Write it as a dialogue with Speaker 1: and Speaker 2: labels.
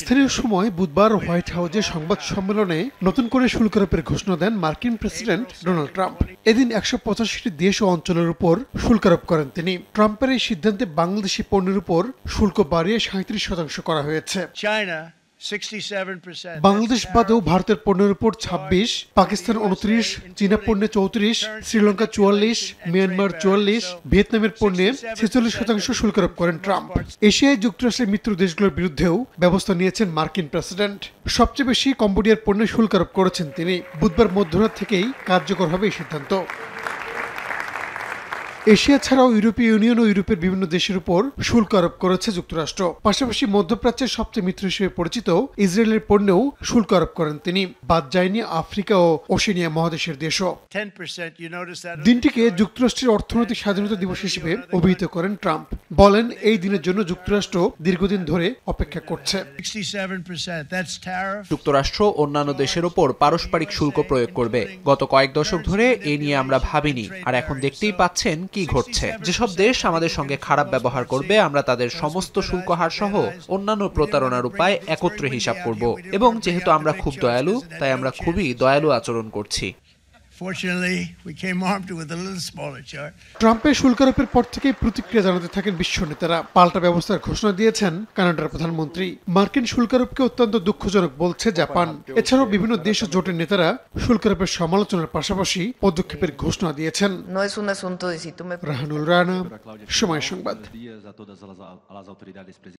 Speaker 1: স্থানীয় সময় বুধবার হোয়াইট হাউসে সংবাদ সম্মেলনে নতুন করে শুল্ক আরোপের ঘোষণা দেন মার্কিন প্রেসিডেন্ট ডোনাল্ড ট্রাম্প। এদিন ১৮৫টি দেশ ও অঞ্চলের উপর শুল্ক আরোপ করেন তিনি। ট্রাম্পের এই সিদ্ধান্তে বাংলাদেশি পণ্যের উপর শুল্ক বাড়িয়ে ৩৭% করা হয়েছে। বাংলাদেশ বাদেও ভারতের পণ্যের উপর ২৬, পাকিস্তান ২৯, চীনা পণ্যে ৩৪, শ্রীলঙ্কা ৪৪, মিয়ানমার ৪৪, ভিয়েতনামের পণ্যে ৪৬% শুল্ক আরোপ করেন ট্রাম্প। এশিয়ায় যুক্তরাষ্ট্রের মিত্র দেশগুলোর বিরুদ্ধেও ব্যবস্থা নিয়েছেন মার্কিন প্রেসিডেন্ট। সবচেয়ে বেশি কম্বোডিয়ার পণ্যে শুল্ক আরোপ করেছেন তিনি। বুধবার মধ্যরাত থেকেই কার্যকর হবে এই সিদ্ধান্ত। এশিয়া ছাড়াও ইউরোপীয় ইউনিয়ন ও ইউরোপের বিভিন্ন দেশের উপর শুল্ক আরোপ করেছে যুক্তরাষ্ট্র। পাশাপাশি মধ্যপ্রাচ্যের সবচেয়ে মিত্র হিসেবে পরিচিত ইসরায়েলের পণ্যেও শুল্ক আরোপ করেন তিনি। বাদ যায়নি আফ্রিকা ও ওশেনিয়া মহাদেশের দেশও। দিনটিকে যুক্তরাষ্ট্রের অর্থনৈতিক স্বাধীনতা দিবস হিসেবে অভিহিত করেন ট্রাম্প। বলেন, এই দিনের জন্য যুক্তরাষ্ট্র দীর্ঘদিন ধরে অপেক্ষা করছে।
Speaker 2: যুক্তরাষ্ট্র অন্যান্য দেশের উপর পারস্পরিক শুল্ক প্রয়োগ করবে। গত কয়েক দশক ধরে এ নিয়ে আমরা ভাবিনি, আর এখন দেখতেই পাচ্ছেন কি ঘটছে। যেসব দেশ আমাদের সঙ্গে খারাপ ব্যবহার করবে, আমরা তাদের সমস্ত শুল্ক হার সহ অন্যান্য প্রতারণার উপায় একত্রে হিসাব করব। এবং যেহেতু আমরা খুব দয়ালু, তাই আমরা খুবই দয়ালু আচরণ করছি।
Speaker 1: ট্রাম্পের শুল্ক আরোপের পর থেকেই প্রতিক্রিয়া জানাতে থাকেন বিশ্ব নেতারা। পাল্টা ব্যবস্থার ঘোষণা দিয়েছেন কানাডার প্রধানমন্ত্রী। মার্কিন শুল্ক আরোপকে অত্যন্ত দুঃখজনক বলছে জাপান। এছাড়াও বিভিন্ন দেশ ও জোটের নেতারা শুল্ক আরোপের সমালোচনার পাশাপাশি পদক্ষেপের ঘোষণা দিয়েছেন। রাহানুল রানা, সময় সংবাদ।